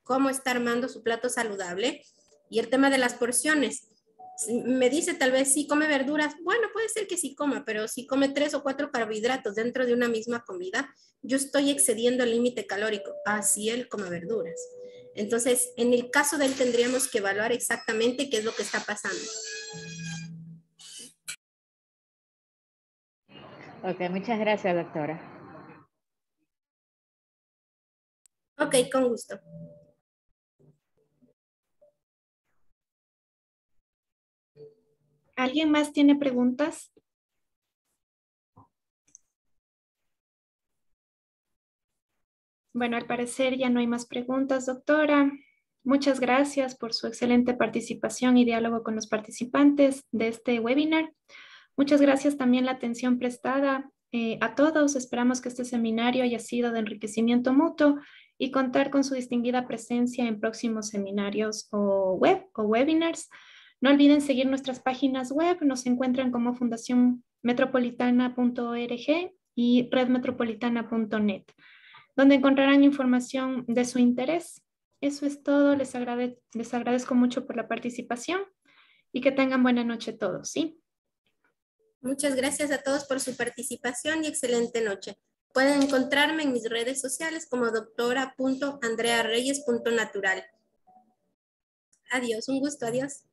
cómo está armando su plato saludable y el tema de las porciones. Me dice tal vez si come verduras, bueno, puede ser que sí coma, pero si come 3 o 4 carbohidratos dentro de una misma comida, yo estoy excediendo el límite calórico, así él come verduras. Entonces, en el caso de él tendríamos que evaluar exactamente qué es lo que está pasando.
Ok, muchas gracias, doctora.
Ok, con gusto.
¿Alguien más tiene preguntas? Bueno, al parecer ya no hay más preguntas, doctora. Muchas gracias por su excelente participación y diálogo con los participantes de este webinar. Muchas gracias también la atención prestada a todos. Esperamos que este seminario haya sido de enriquecimiento mutuo y contar con su distinguida presencia en próximos seminarios o webinars. No olviden seguir nuestras páginas web. Nos encuentran como fundacionmetropolitana.org y redmetropolitana.net, donde encontrarán información de su interés. Eso es todo. Les agradezco mucho por la participación y que tengan buena noche todos, ¿sí?
Muchas gracias a todos por su participación y excelente noche. Pueden encontrarme en mis redes sociales como doctora.andreareyes.natural. Adiós, un gusto, adiós.